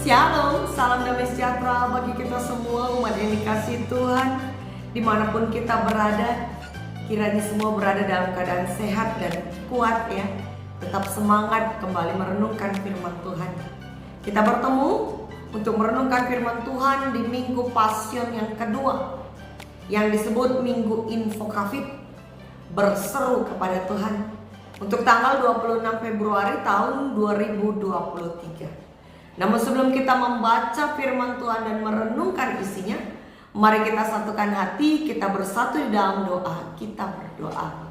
Shalom, salam damai sejahtera bagi kita semua umat yang dikasihi Tuhan. Dimanapun kita berada, kiranya semua berada dalam keadaan sehat dan kuat ya. Tetap semangat kembali merenungkan firman Tuhan. Kita bertemu untuk merenungkan firman Tuhan di Minggu Pasion yang kedua, yang disebut Minggu Infokafit, berseru kepada Tuhan, untuk tanggal 26 Februari tahun 2023. Namun sebelum kita membaca firman Tuhan dan merenungkan isinya, mari kita satukan hati, kita bersatu di dalam doa. Kita berdoa.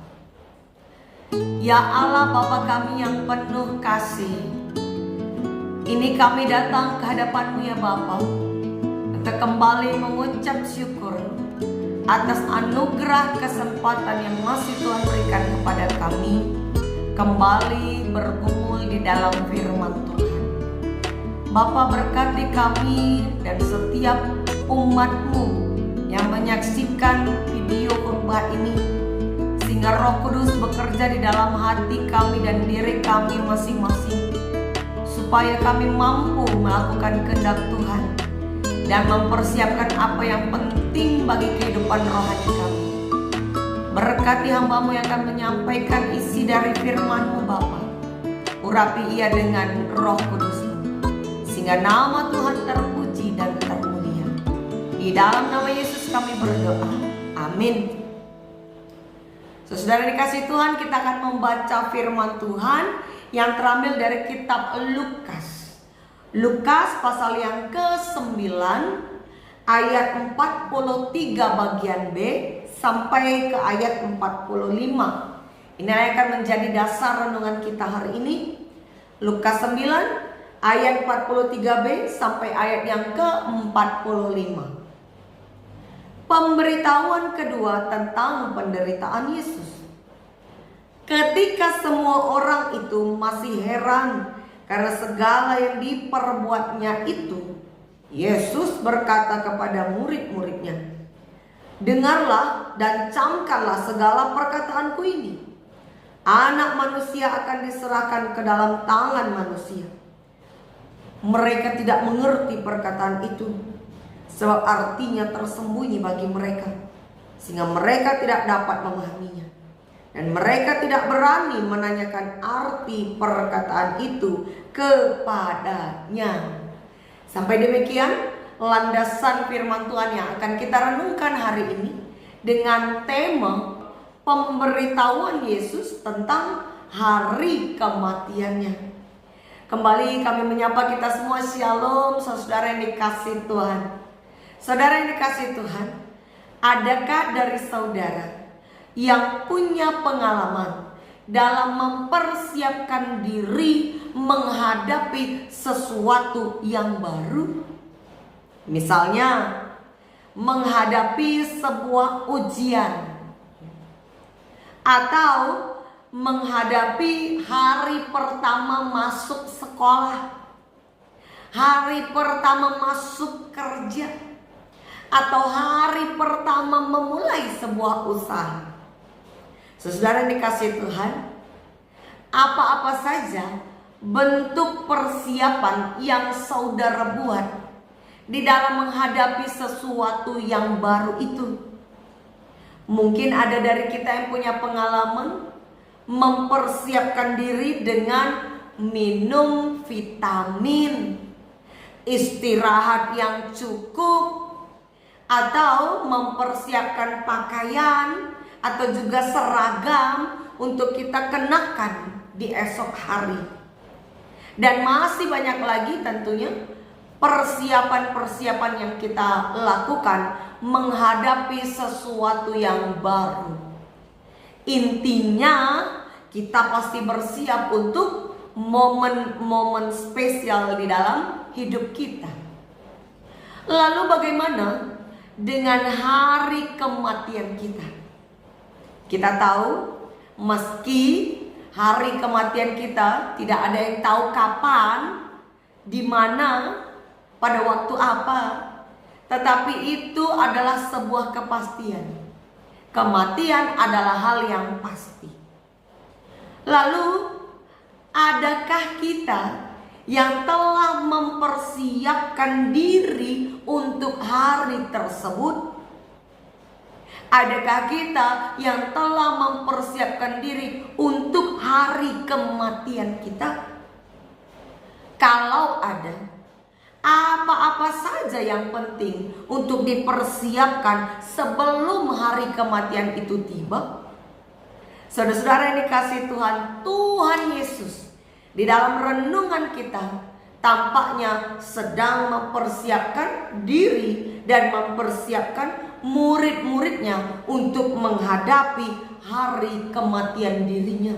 Ya Allah, Bapa kami yang penuh kasih, ini kami datang ke hadapan-Mu ya Bapa, untuk kembali mengucap syukur atas anugerah kesempatan yang masih Tuhan berikan kepada kami, kembali bergumul di dalam firman Tuhan. Bapa, berkati kami dan setiap umat-Mu yang menyaksikan video khotbah ini, sehingga Roh Kudus bekerja di dalam hati kami dan diri kami masing-masing, supaya kami mampu melakukan kehendak Tuhan dan mempersiapkan apa yang penting bagi kehidupan rohani kami. Berkati hamba-Mu yang akan menyampaikan isi dari firman-Mu Bapa. Urapi ia dengan Roh Kudus, sehingga nama Tuhan terpuji dan termulia. Di dalam nama Yesus kami berdoa. Amin. Saudara dikasih Tuhan, kita akan membaca firman Tuhan yang terambil dari kitab Lukas. Lukas pasal yang ke-9 ayat 43 bagian B sampai ke ayat 45. Ini akan menjadi dasar renungan kita hari ini. Lukas 9 ayat 43b sampai ayat yang ke-45. Pemberitahuan kedua tentang penderitaan Yesus. Ketika semua orang itu masih heran karena segala yang diperbuatnya itu, Yesus berkata kepada murid-muridnya, "Dengarlah dan camkanlah segala perkataanku ini. Anak manusia akan diserahkan ke dalam tangan manusia." Mereka tidak mengerti perkataan itu, sebab artinya tersembunyi bagi mereka, sehingga mereka tidak dapat memahaminya. Dan mereka tidak berani menanyakan arti perkataan itu kepadanya. Sampai demikian landasan firman Tuhan yang akan kita renungkan hari ini, dengan tema pemberitahuan Yesus tentang hari kematiannya. Kembali kami menyapa kita semua, shalom saudara yang dikasih Tuhan. Saudara yang dikasih Tuhan, adakah dari saudara yang punya pengalaman dalam mempersiapkan diri menghadapi sesuatu yang baru? Misalnya menghadapi sebuah ujian, atau menghadapi hari pertama masuk sekolah, hari pertama masuk kerja, atau hari pertama memulai sebuah usaha. Saudara yang dikasih Tuhan, apa-apa saja bentuk persiapan yang saudara buat di dalam menghadapi sesuatu yang baru itu. Mungkin ada dari kita yang punya pengalaman mempersiapkan diri dengan minum vitamin, istirahat yang cukup, atau mempersiapkan pakaian atau juga seragam untuk kita kenakan di esok hari. Dan masih banyak lagi tentunya persiapan-persiapan yang kita lakukan menghadapi sesuatu yang baru. Intinya kita pasti bersiap untuk momen-momen spesial di dalam hidup kita. Lalu bagaimana dengan hari kematian kita? Kita tahu meski hari kematian kita tidak ada yang tahu kapan, di mana, pada waktu apa, tetapi itu adalah sebuah kepastian. Kematian adalah hal yang pasti. Lalu adakah kita yang telah mempersiapkan mempersiapkan diri untuk hari tersebut? Adakah kita yang telah mempersiapkan diri untuk hari kematian kita? Kalau ada, apa-apa saja yang penting untuk dipersiapkan sebelum hari kematian itu tiba? Saudara-saudara yang dikasihi Tuhan, Tuhan Yesus di dalam renungan kita tampaknya sedang mempersiapkan diri dan mempersiapkan murid-muridnya untuk menghadapi hari kematian dirinya.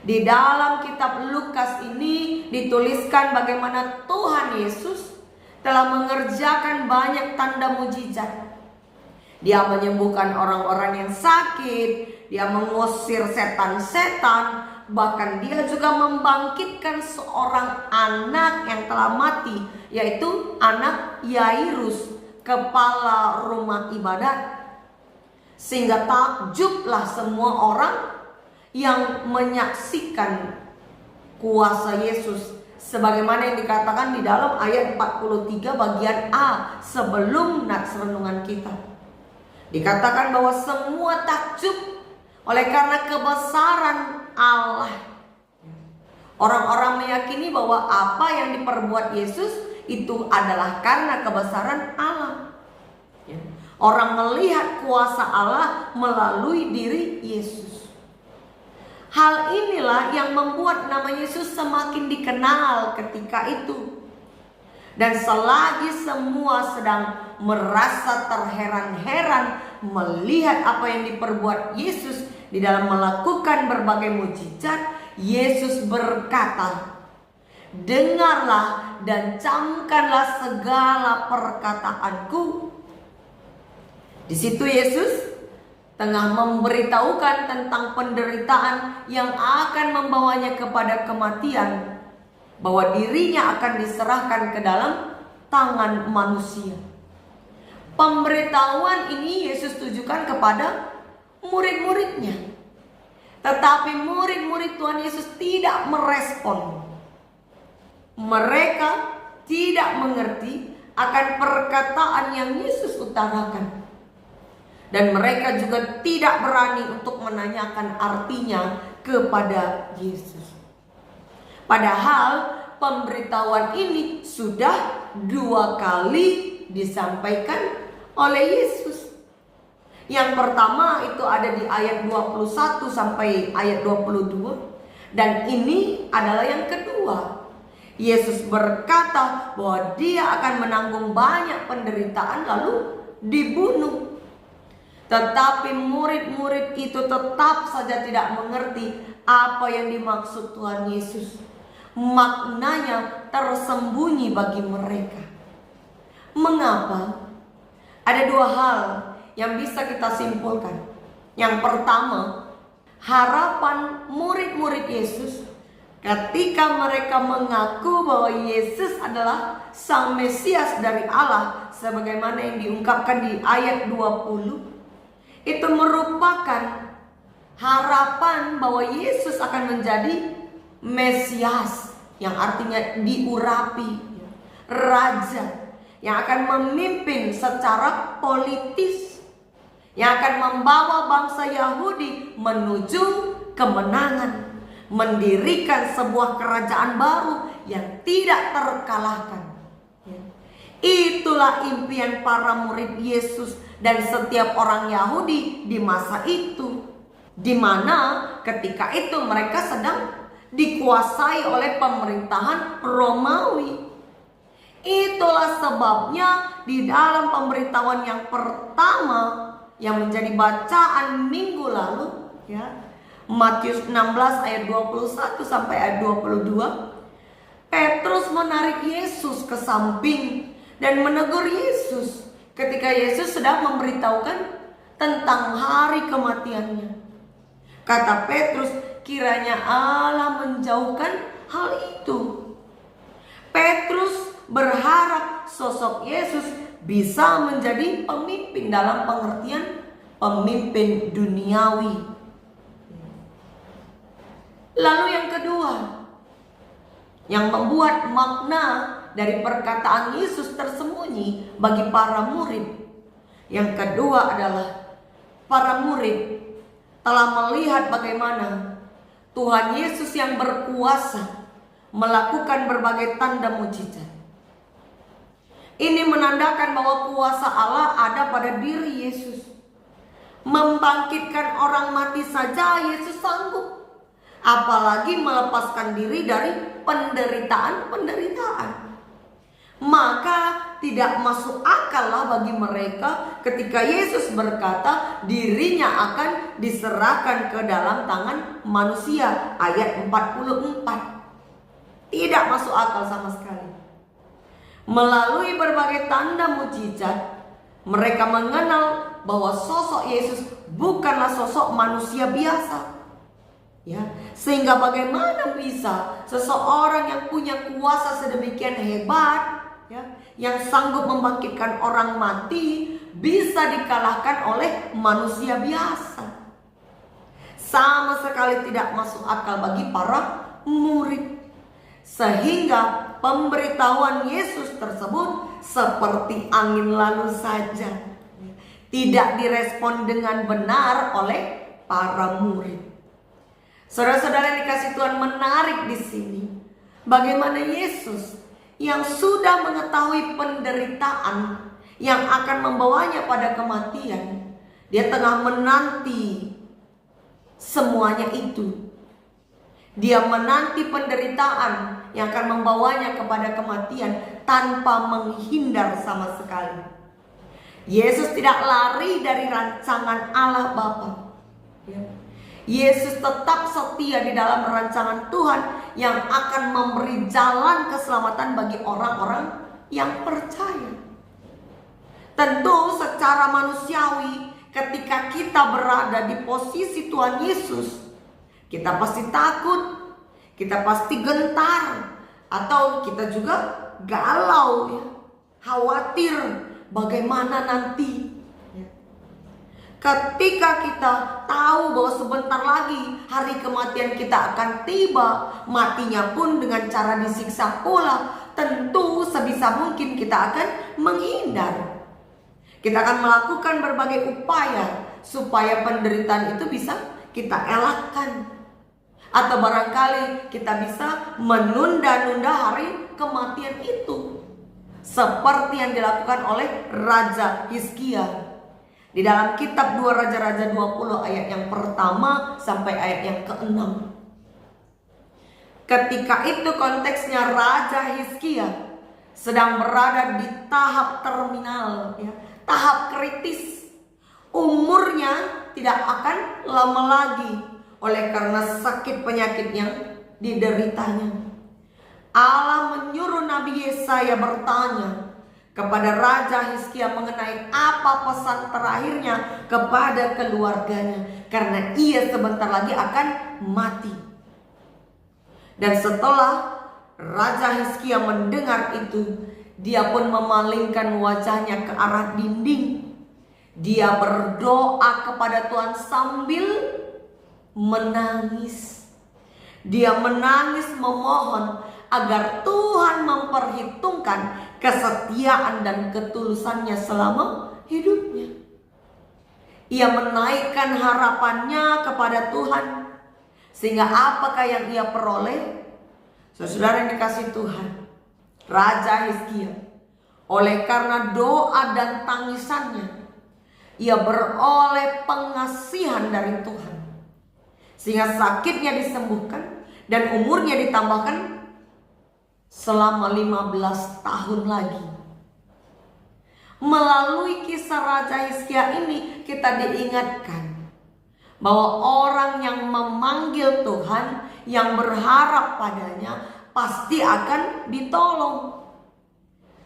Di dalam kitab Lukas ini dituliskan bagaimana Tuhan Yesus telah mengerjakan banyak tanda mujizat. Dia menyembuhkan orang-orang yang sakit, dia mengusir setan-setan, bahkan dia juga membangkitkan seorang anak yang telah mati, yaitu anak Yairus, kepala rumah ibadat. Sehingga takjublah semua orang yang menyaksikan kuasa Yesus, sebagaimana yang dikatakan di dalam ayat 43 bagian A sebelum nats renungan kita. Dikatakan bahwa semua takjub oleh karena kebesaran Allah. Orang-orang meyakini bahwa apa yang diperbuat Yesus itu adalah karena kebesaran Allah. Orang melihat kuasa Allah melalui diri Yesus. Hal inilah yang membuat nama Yesus semakin dikenal ketika itu. Dan selagi semua sedang merasa terheran-heran melihat apa yang diperbuat Yesus di dalam melakukan berbagai mujizat, Yesus berkata, "Dengarlah dan camkanlah segala perkataanku." Di situ Yesus tengah memberitahukan tentang penderitaan yang akan membawanya kepada kematian, bahwa dirinya akan diserahkan ke dalam tangan manusia. Pemberitahuan ini Yesus tujukan kepada murid-muridnya. Tetapi murid-murid Tuhan Yesus tidak merespon. Mereka tidak mengerti akan perkataan yang Yesus utarakan. Dan mereka juga tidak berani untuk menanyakan artinya kepada Yesus. Padahal pemberitahuan ini sudah 2 kali disampaikan oleh Yesus. Yang pertama itu ada di ayat 21 sampai ayat 22. Dan ini adalah yang kedua. Yesus berkata bahwa dia akan menanggung banyak penderitaan lalu dibunuh. Tetapi murid-murid itu tetap saja tidak mengerti apa yang dimaksud Tuhan Yesus. Maknanya tersembunyi bagi mereka. Mengapa? Ada 2 hal yang bisa kita simpulkan. Yang pertama, harapan murid-murid Yesus ketika mereka mengaku bahwa Yesus adalah Sang Mesias dari Allah, sebagaimana yang diungkapkan di ayat 20, itu merupakan harapan bahwa Yesus akan menjadi Mesias, yang artinya diurapi, raja yang akan memimpin secara politis, yang akan membawa bangsa Yahudi menuju kemenangan, mendirikan sebuah kerajaan baru yang tidak terkalahkan. Itulah impian para murid Yesus dan setiap orang Yahudi di masa itu, di mana ketika itu mereka sedang dikuasai oleh pemerintahan Romawi. Itulah sebabnya di dalam pemberitahuan yang pertama yang menjadi bacaan minggu lalu, Matius 16 ayat 21 sampai ayat 22, Petrus menarik Yesus ke samping dan menegur Yesus ketika Yesus sedang memberitahukan tentang hari kematiannya. Kata Petrus, kiranya Allah menjauhkan hal itu. Petrus berharap sosok Yesus bisa menjadi pemimpin dalam pengertian pemimpin duniawi. Lalu yang kedua, yang membuat makna dari perkataan Yesus tersembunyi bagi para murid. Yang kedua adalah para murid telah melihat bagaimana Tuhan Yesus yang berkuasa melakukan berbagai tanda mujizat. Ini menandakan bahwa kuasa Allah ada pada diri Yesus. Membangkitkan orang mati saja Yesus sanggup, apalagi melepaskan diri dari penderitaan. Maka tidak masuk akal lah bagi mereka ketika Yesus berkata dirinya akan diserahkan ke dalam tangan manusia, ayat 44. Tidak masuk akal sama sekali. Melalui berbagai tanda mujizat, mereka mengenal bahwa sosok Yesus bukanlah sosok manusia biasa. Ya, sehingga bagaimana bisa seseorang yang punya kuasa sedemikian hebat, ya, yang sanggup membangkitkan orang mati, bisa dikalahkan oleh manusia biasa? Sama sekali tidak masuk akal bagi para murid. Sehingga pemberitahuan Yesus tersebut seperti angin lalu saja, tidak direspon dengan benar oleh para murid. Saudara-saudara yang dikasih Tuhan, menarik di sini bagaimana Yesus yang sudah mengetahui penderitaan yang akan membawanya pada kematian, dia tengah menanti semuanya itu. Dia menanti penderitaan yang akan membawanya kepada kematian tanpa menghindar sama sekali. Yesus tidak lari dari rancangan Allah Bapa. Yesus tetap setia di dalam rancangan Tuhan yang akan memberi jalan keselamatan bagi orang-orang yang percaya. Tentu secara manusiawi, ketika kita berada di posisi Tuhan Yesus, kita pasti takut, kita pasti gentar, atau kita juga galau, ya, khawatir bagaimana nanti. Ketika kita tahu bahwa sebentar lagi hari kematian kita akan tiba, matinya pun dengan cara disiksa pula, tentu sebisa mungkin kita akan menghindar. Kita akan melakukan berbagai upaya supaya penderitaan itu bisa kita elakkan. Atau barangkali kita bisa menunda-nunda hari kematian itu, seperti yang dilakukan oleh Raja Hizkia. Di dalam kitab 2 Raja-Raja 20 ayat yang pertama sampai ayat yang ke-6. Ketika itu konteksnya Raja Hizkia sedang berada di tahap terminal, ya, tahap kritis. Umurnya tidak akan lama lagi oleh karena sakit penyakit yang dideritanya. Allah menyuruh Nabi Yesaya bertanya kepada Raja Hizkia mengenai apa pesan terakhirnya kepada keluarganya, karena ia sebentar lagi akan mati. Dan setelah Raja Hizkia mendengar itu, dia pun memalingkan wajahnya ke arah dinding. Dia berdoa kepada Tuhan sambil menangis. Dia menangis memohon agar Tuhan memperhitungkan kesetiaan dan ketulusannya selama hidupnya. Ia menaikkan harapannya kepada Tuhan, sehingga apakah yang ia peroleh? Saudara yang dikasih Tuhan, Raja Hizkia, oleh karena doa dan tangisannya, ia beroleh pengasihan dari Tuhan, sehingga sakitnya disembuhkan dan umurnya ditambahkan selama 15 tahun lagi. Melalui kisah Raja Hizkia ini kita diingatkan bahwa orang yang memanggil Tuhan, yang berharap padanya, pasti akan ditolong.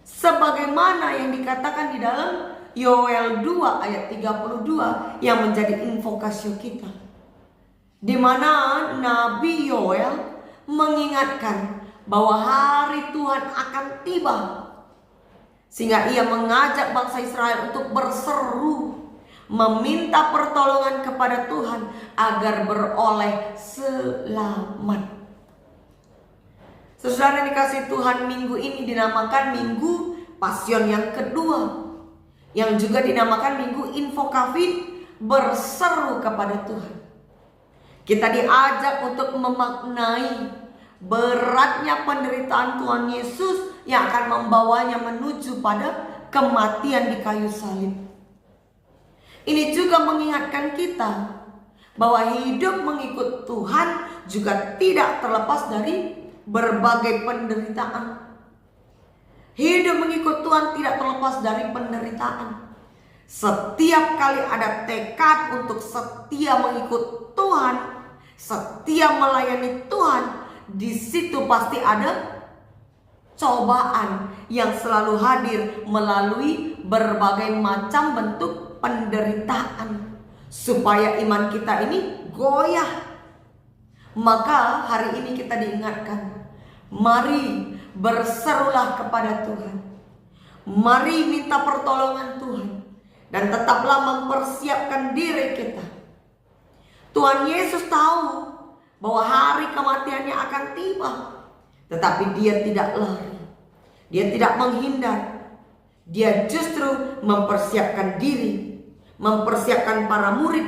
Sebagaimana yang dikatakan di dalam Yoel 2 ayat 32 yang menjadi invokasio kita, di mana Nabi Yoel mengingatkan bahwa hari Tuhan akan tiba, sehingga ia mengajak bangsa Israel untuk berseru, meminta pertolongan kepada Tuhan agar beroleh selamat. Saudara dikasih Tuhan, minggu ini dinamakan Minggu Pasion yang kedua, yang juga dinamakan Minggu Info Covid, berseru kepada Tuhan. Kita diajak untuk memaknai beratnya penderitaan Tuhan Yesus yang akan membawanya menuju pada kematian di kayu salib. Ini juga mengingatkan kita bahwa hidup mengikut Tuhan juga tidak terlepas dari berbagai penderitaan. Hidup mengikut Tuhan tidak terlepas dari penderitaan. Setiap kali ada tekad untuk setia mengikut Tuhan, setia melayani Tuhan, di situ pasti ada cobaan yang selalu hadir melalui berbagai macam bentuk penderitaan, supaya iman kita ini goyah. Maka hari ini kita diingatkan, mari berserulah kepada Tuhan. Mari minta pertolongan Tuhan, dan tetaplah mempersiapkan diri kita. Tuhan Yesus tahu bahwa hari kematiannya akan tiba, tetapi dia tidak lari, dia tidak menghindar. Dia justru mempersiapkan diri, mempersiapkan para murid.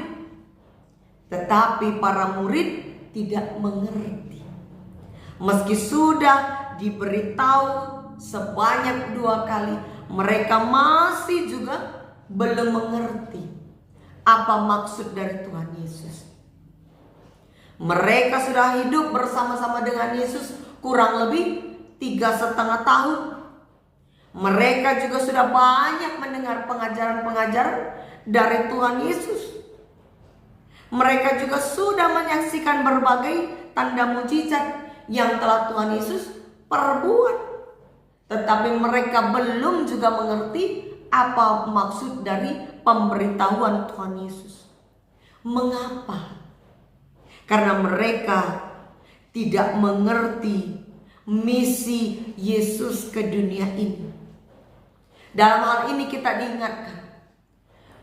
Tetapi para murid tidak mengerti. Meski sudah diberitahu sebanyak 2 kali, mereka masih juga belum mengerti apa maksud dari Tuhan Yesus. Mereka sudah hidup bersama-sama dengan Yesus kurang lebih 3,5 tahun. Mereka juga sudah banyak mendengar pengajaran-pengajaran dari Tuhan Yesus. Mereka juga sudah menyaksikan berbagai tanda mujizat yang telah Tuhan Yesus perbuat. Tetapi mereka belum juga mengerti apa maksud dari pemberitahuan Tuhan Yesus. Mengapa? Karena mereka tidak mengerti misi Yesus ke dunia ini. Dalam hal ini kita diingatkan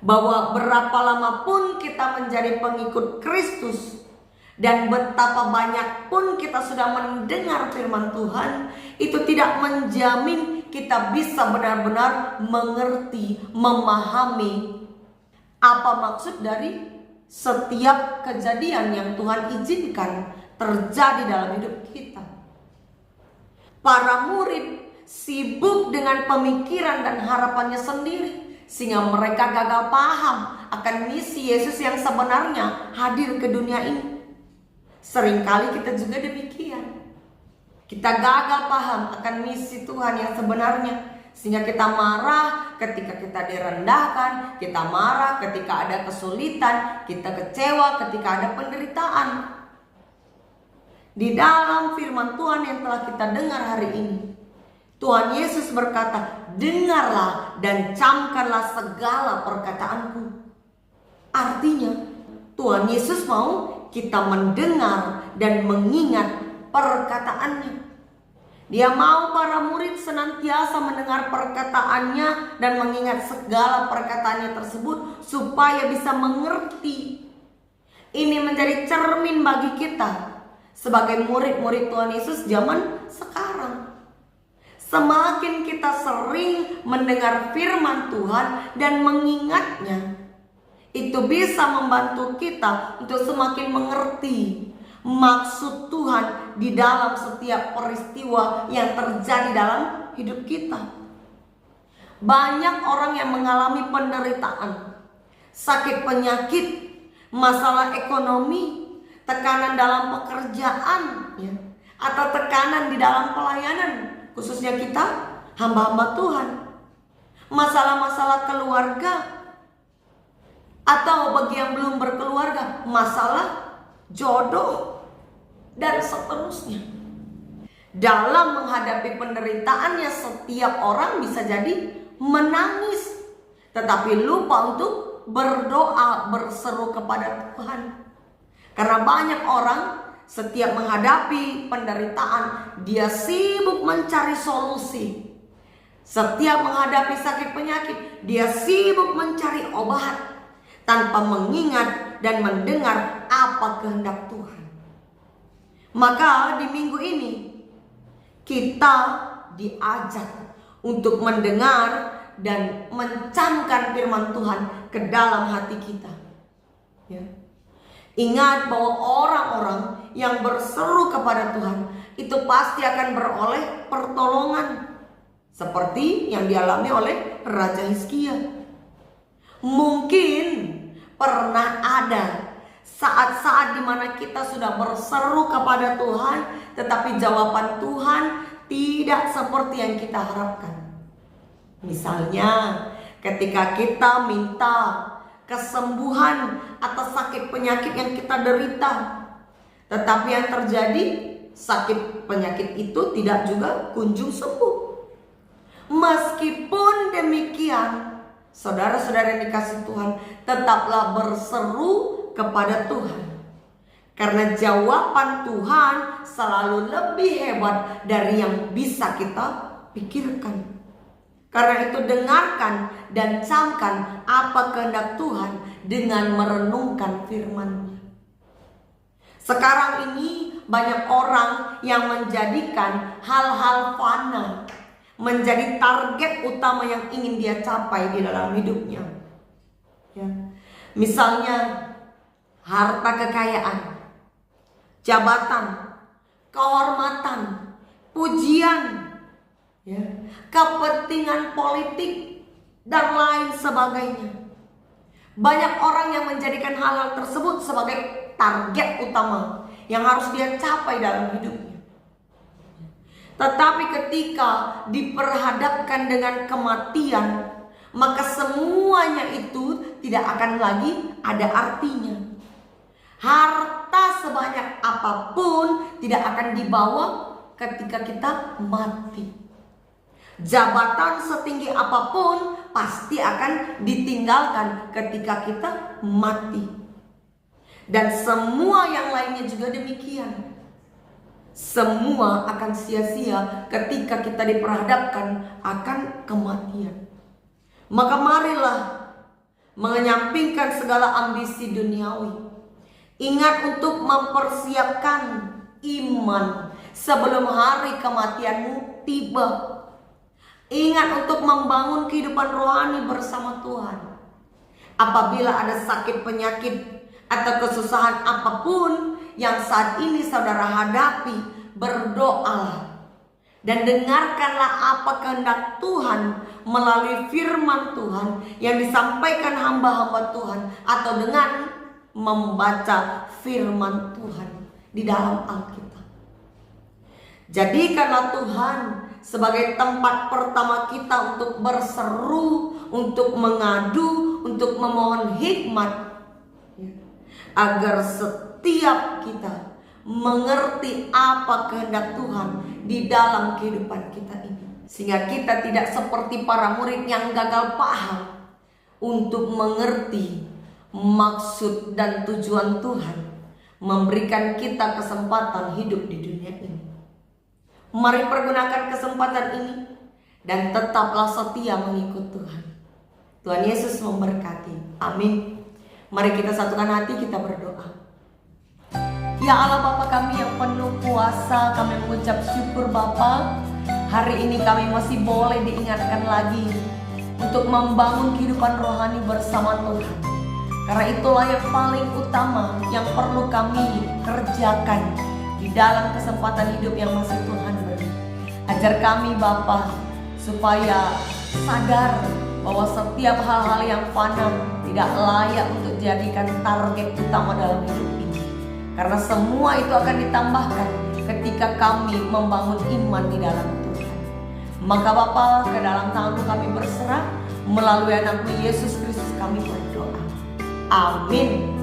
bahwa berapa lama pun kita menjadi pengikut Kristus, dan betapa banyak pun kita sudah mendengar firman Tuhan, itu tidak menjamin kita bisa benar-benar mengerti, memahami apa maksud dari setiap kejadian yang Tuhan izinkan terjadi dalam hidup kita. Para murid sibuk dengan pemikiran dan harapannya sendiri, sehingga mereka gagal paham akan misi Yesus yang sebenarnya hadir ke dunia ini. Seringkali kita juga demikian. Kita gagal paham akan misi Tuhan yang sebenarnya, sehingga kita marah ketika kita direndahkan, kita marah ketika ada kesulitan, kita kecewa ketika ada penderitaan. Di dalam firman Tuhan yang telah kita dengar hari ini, Tuhan Yesus berkata, dengarlah dan camkanlah segala perkataanku. Artinya Tuhan Yesus mau kita mendengar dan mengingat perkataannya. Dia mau para murid senantiasa mendengar perkataannya dan mengingat segala perkataannya tersebut supaya bisa mengerti. Ini menjadi cermin bagi kita sebagai murid-murid Tuhan Yesus zaman sekarang. Semakin kita sering mendengar firman Tuhan dan mengingatnya, itu bisa membantu kita untuk semakin mengerti maksud Tuhan di dalam setiap peristiwa yang terjadi dalam hidup kita. Banyak orang yang mengalami penderitaan, sakit penyakit, masalah ekonomi, tekanan dalam pekerjaan, ya, atau tekanan di dalam pelayanan, khususnya kita hamba-hamba Tuhan. Masalah-masalah keluarga, atau bagi yang belum berkeluarga, masalah jodoh, dan seterusnya. Dalam menghadapi penderitaannya, setiap orang bisa jadi menangis, tetapi lupa untuk berdoa, berseru kepada Tuhan. Karena banyak orang setiap menghadapi penderitaan, dia sibuk mencari solusi. Setiap menghadapi sakit penyakit, dia sibuk mencari obat, tanpa mengingat dan mendengar apa kehendak Tuhan. Maka di minggu ini kita diajak untuk mendengar dan mencamkan firman Tuhan ke dalam hati kita. Ya. Ingat bahwa orang-orang yang berseru kepada Tuhan itu pasti akan beroleh pertolongan, seperti yang dialami oleh Raja Hizkia. Mungkin pernah ada saat-saat di mana kita sudah berseru kepada Tuhan, tetapi jawaban Tuhan tidak seperti yang kita harapkan. Misalnya ketika kita minta kesembuhan atas sakit penyakit yang kita derita, tetapi yang terjadi sakit penyakit itu tidak juga kunjung sembuh. Meskipun demikian, saudara-saudara yang dikasihi Tuhan, tetaplah berseru kepada Tuhan, karena jawaban Tuhan selalu lebih hebat dari yang bisa kita pikirkan. Karena itu dengarkan dan camkan apa kehendak Tuhan dengan merenungkan firman-Nya. Sekarang ini banyak orang yang menjadikan hal-hal fana menjadi target utama yang ingin dia capai di dalam hidupnya. Ya. Misalnya harta kekayaan, jabatan, kehormatan, pujian, ya, kepentingan politik, dan lain sebagainya. Banyak orang yang menjadikan hal-hal tersebut sebagai target utama yang harus dia capai dalam hidupnya. Tetapi ketika diperhadapkan dengan kematian, maka semuanya itu tidak akan lagi ada artinya. Harta sebanyak apapun tidak akan dibawa ketika kita mati. Jabatan setinggi apapun pasti akan ditinggalkan ketika kita mati. Dan semua yang lainnya juga demikian. Semua akan sia-sia ketika kita diperhadapkan akan kematian. Maka marilah menyampingkan segala ambisi duniawi. Ingat untuk mempersiapkan iman sebelum hari kematianmu tiba. Ingat untuk membangun kehidupan rohani bersama Tuhan. Apabila ada sakit penyakit atau kesusahan apapun yang saat ini saudara hadapi, berdoalah dan dengarkanlah apa kehendak Tuhan melalui firman Tuhan yang disampaikan hamba-hamba Tuhan, atau dengan membaca firman Tuhan di dalam Alkitab. Jadikanlah Tuhan sebagai tempat pertama kita untuk berseru, untuk mengadu, untuk memohon hikmat, agar setiap kita mengerti apa kehendak Tuhan di dalam kehidupan kita ini, sehingga kita tidak seperti para murid yang gagal paham untuk mengerti maksud dan tujuan Tuhan memberikan kita kesempatan hidup di dunia ini. Mari pergunakan kesempatan ini dan tetaplah setia mengikut Tuhan. Tuhan Yesus memberkati. Amin. Mari kita satukan hati, kita berdoa. Ya Allah Bapa kami yang penuh kuasa, kami mengucap syukur Bapa. Hari ini kami masih boleh diingatkan lagi untuk membangun kehidupan rohani bersama Tuhan. Karena itulah yang paling utama yang perlu kami kerjakan di dalam kesempatan hidup yang masih Tuhan beri. Ajar kami Bapa supaya sadar bahwa setiap hal-hal yang fana tidak layak untuk dijadikan target utama dalam hidup ini. Karena semua itu akan ditambahkan ketika kami membangun iman di dalam Tuhan. Maka Bapa, ke dalam tangan-Mu kami berserah, melalui anak-Mu Yesus Kristus kami berdoa. Amin.